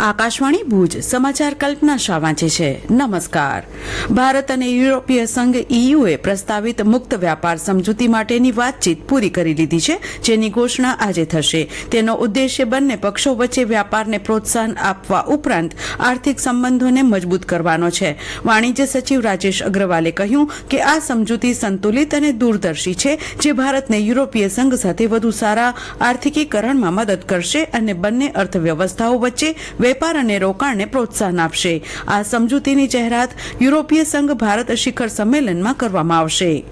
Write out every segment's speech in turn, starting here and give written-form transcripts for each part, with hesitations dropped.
આકાશવાણી ભુજ સમાચાર કલ્પના શાહ વાંચે છે. નમસ્કાર. ભારત અને યુરોપીય સંઘ EUએ પ્રસ્તાવિત મુક્ત વ્યાપાર સમજૂતી માટેની વાતચીત પૂરી કરી લીધી છે, જેની ઘોષણા આજે થશે. તેનો ઉદ્દેશ્ય બંને પક્ષો વચ્ચે વ્યાપારને પ્રોત્સાહન આપવા ઉપરાંત આર્થિક સંબંધોને મજબૂત કરવાનો છે. વાણિજ્ય સચિવ રાજેશ અગ્રવાલે કહ્યું કે આ સમજૂતી સંતુલિત અને દૂરદર્શી છે, જે ભારતને યુરોપીય સંઘ સાથે વધુ સારા આર્થિકીકરણમાં મદદ કરશે અને બંને અર્થવ્યવસ્થાઓ વચ્ચે વેપાર અને રોકાણને પ્રોત્સાહન આપશે. આ સમજૂતીની જાહેરાત યુરોપીય સંઘ ભારત શિખર સંમેલનમાં કરવામાં આવશે.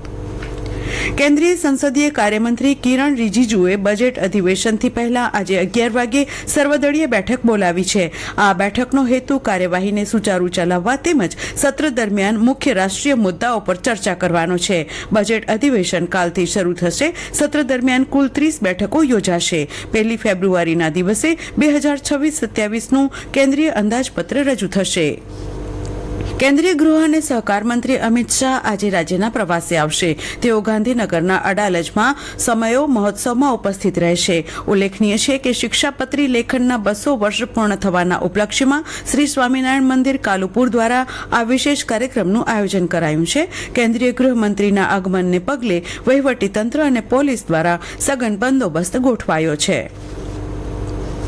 કેન્દ્રીય સંસદીય કાર્યમંત્રી કિરણ રિજિજુએ બજેટ અધિવેશનથી પહેલા આજે 11 વાગે સર્વદળીય બેઠક બોલાવી છે. આ બેઠકનો હેતુ કાર્યવાહીને સુચારુ ચલાવવા તેમજ સત્ર દરમિયાન મુખ્ય રાષ્ટ્રીય મુદ્દાઓ પર ચર્ચા કરવાનો છે. બજેટ અધિવેશન કાલથી શરૂ થશે. સત્ર દરમિયાન કુલ 30 બેઠકો યોજાશે. 1 ફેબ્રુઆરીના દિવસે 2026-27નું કેન્દ્રીય અંદાજપત્ર રજૂ થશે. કેન્દ્રીય ગૃહ અને સહકાર મંત્રી અમિત શાહ આજે રાજ્યના પ્રવાસે આવશે. તેઓ ગાંધીનગરના અડાલજમાં સમયો મહોત્સવમાં ઉપસ્થિત રહેશે. ઉલ્લેખનીય છે કે શિક્ષાપત્રી લેખનના 200 વર્ષ પૂર્ણ થવાના ઉપલક્ષ્યમાં શ્રી સ્વામિનારાયણ મંદિર કાલુપુર દ્વારા આ વિશેષ કાર્યક્રમનું આયોજન કરાયું છે. કેન્દ્રીય ગૃહમંત્રીના આગમનને પગલે વહીવટીતંત્ર અને પોલીસ દ્વારા સઘન બંદોબસ્ત ગોઠવાયો છે.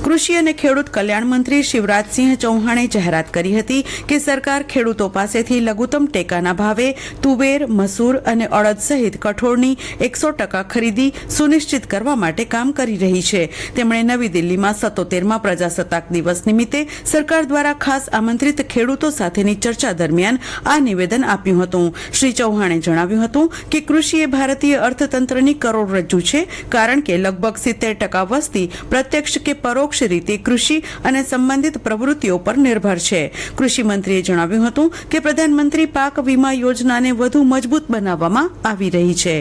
કૃષિ અને ખેડૂત કલ્યાણ મંત્રી શિવરાજસિંહ ચૌહાણે જાહેરાત કરી હતી કે સરકાર ખેડૂતો પાસેથી લઘુત્તમ ટેકાના ભાવે તુવેર, મસૂર અને અડદ સહિત કઠોળની 100% ખરીદી સુનિશ્ચિત કરવા માટે કામ કરી રહી છે. તેમણે નવી દિલ્હીમાં 77મા પ્રજાસત્તાક દિવસ નિમિત્તે સરકાર દ્વારા ખાસ આમંત્રિત ખેડૂતો સાથેની ચર્ચા દરમિયાન આ નિવેદન આપ્યું હતું. શ્રી ચૌહાણે જણાવ્યું હતું કે કૃષિ એ ભારતીય અર્થતંત્રની કરોડરજ્જુ છે, કારણ કે લગભગ 70% વસ્તી પ્રત્યક્ષ કે પરોક્ષ રીતે કૃષિ અને સંબંધિત પ્રવૃત્તિઓ પર નિર્ભર છે. કૃષિ મંત્રીએ જણાવ્યું હતું કે પ્રધાનમંત્રી પાક વીમા યોજનાને વધુ મજબૂત બનાવવામાં આવી રહી છે.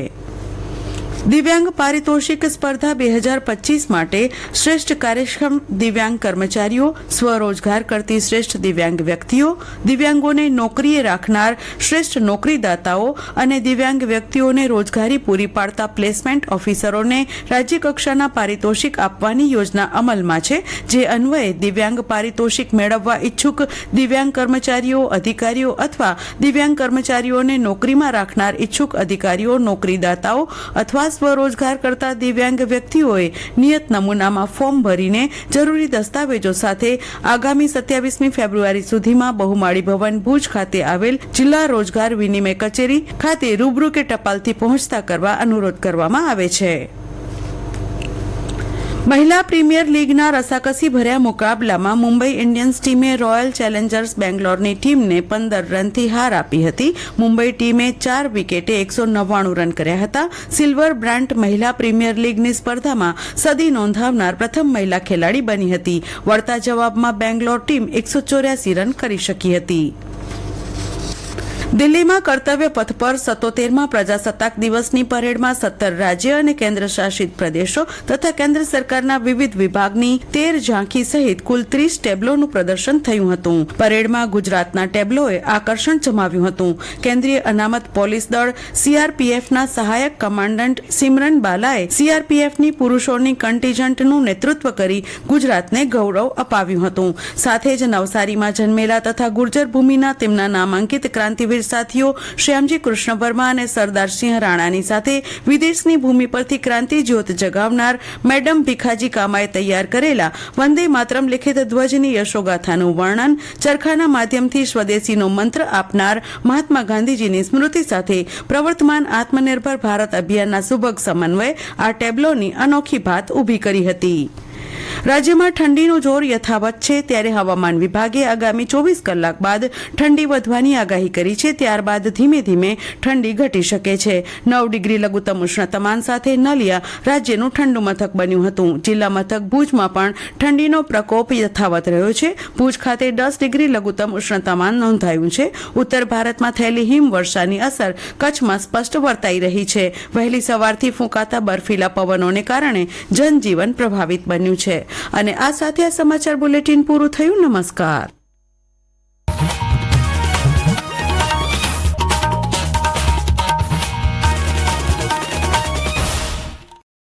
દિવ્યાંગ પારિતોષિક સ્પર્ધા 2025 માટે શ્રેષ્ઠ કાર્યક્ષમ દિવ્યાંગ કર્મચારીઓ, સ્વરોજગાર કરતી શ્રેષ્ઠ દિવ્યાંગ વ્યક્તિઓ, દિવ્યાંગોને નોકરીએ રાખનાર શ્રેષ્ઠ નોકરીદાતાઓ અને દિવ્યાંગ વ્યક્તિઓને રોજગારી પૂરી પાડતા પ્લેસમેન્ટ ઓફિસરોને રાજ્યકક્ષાના પારિતોષિક આપવાની યોજના અમલમાં છે. જે અન્વયે દિવ્યાંગ પારિતોષિક મેળવવા ઈચ્છુક દિવ્યાંગ કર્મચારીઓ, અધિકારીઓ અથવા દિવ્યાંગ કર્મચારીઓને નોકરીમાં રાખનાર ઈચ્છુક અધિકારીઓ, નોકરીદાતાઓ અથવા સ્વરોજગાર કરતા દિવ્યાંગ વ્યક્તિઓએ નિયત નમૂનામાં ફોર્મ ભરીને જરૂરી દસ્તાવેજો સાથે આગામી 27મી ફેબ્રુઆરી સુધીમાં બહુમાળી ભવન ભુજ ખાતે આવેલ જિલ્લા રોજગાર વિનિમય કચેરી ખાતે રૂબરૂ કે ટપાલથી પહોંચતા કરવા અનુરોધ કરવામાં આવે છે. મહિલા પ્રીમિયર લીગના રસાકસી ભર્યા મુકાબલામાં મુંબઈ ઇન્ડિયન્સ ટીમે રોયલ ચેલેન્જર્સ બેંગ્લોરની ટીમને 15 રનથી હાર આપી હતી. મુંબઈ ટીમે 4 વિકેટે 199 રન કર્યા હતા. સિલ્વર બ્રાન્ટ મહિલા પ્રીમિયર લીગની સ્પર્ધામાં સદી નોંધાવનાર પ્રથમ મહિલા ખેલાડી બની હતી. વળતા જવાબમાં બેંગ્લોર ટીમ 184 રન કરી શકી હતી. દિલ્હીમાં કર્તવ્ય પથ પર 77મા પ્રજાસત્તાક દિવસની પરેડમાં 17 રાજ્ય અને કેન્દ્ર શાસિત પ્રદેશો તથા કેન્દ્ર સરકારના વિવિધ વિભાગની 13 ઝાંખી સહિત કુલ 30 ટેબ્લોનું પ્રદર્શન થયું હતું. પરેડમાં ગુજરાતના ટેબ્લોએ આકર્ષણ જમાવ્યું હતું. કેન્દ્રીય અનામત પોલીસ દળ CRPFના સહાયક કમાન્ડન્ટ સિમરન બાલાએ CRPFની પુરુષોની કન્ટીજન્ટનું નેતૃત્વ કરી ગુજરાતને ગૌરવ અપાવ્યું હતું. સાથે જ નવસારીમાં જન્મેલા તથા ગુર્જર ભૂમિના તેમના નામાંકિત ક્રાંતિવીર સાથીઓ શ્યામજી કૃષ્ણ વર્મા અને સરદારસિંહ રાણાની સાથે વિદેશની ભૂમિ પરથી ક્રાંતિ જ્યોત જગાવનાર મેડમ ભીખાજી કામાએ તૈયાર કરેલા વંદે માતરમ લિખિત ધ્વજની યશોગાથાનું વર્ણન, ચરખાના માધ્યમથી સ્વદેશીનો મંત્ર આપનાર મહાત્મા ગાંધીજીની સ્મૃતિ સાથે પ્રવર્તમાન આત્મનિર્ભર ભારત અભિયાનના સુભગ સમન્વય આ ટેબ્લોની અનોખી ભાત ઊભી કરી હતી. રાજ્યમાં ઠંડીનું જોર યથાવત છે, ત્યારે હવામાન વિભાગે આગામી 24 કલાક બાદ ઠંડી વધવાની આગાહી કરી છે. ત્યારબાદ ધીમે ધીમે ઠંડી ઘટી શકે છે. 9 ડિગ્રી લઘુત્તમ ઉષ્ણતામાન સાથે નલિયા રાજ્યનું ઠંડુ મથક બન્યું હતું. જિલ્લા મથક ભુજમાં પણ ઠંડીનો પ્રકોપ યથાવત રહ્યો છે. ભુજ ખાતે 10 ડિગ્રી લઘુત્તમ ઉષ્ણતામાન નોંધાયું છે. ઉત્તર ભારતમાં થયેલી હિમવર્ષાની અસર કચ્છમાં સ્પષ્ટ વર્તાઈ રહી છે. વહેલી સવારથી ફૂંકાતા બર્ફીલા પવનોને કારણે જનજીવન પ્રભાવિત બન્યું છે. અને આ સાથે આ સમાચાર બુલેટિન પૂરું થયું. નમસ્કાર.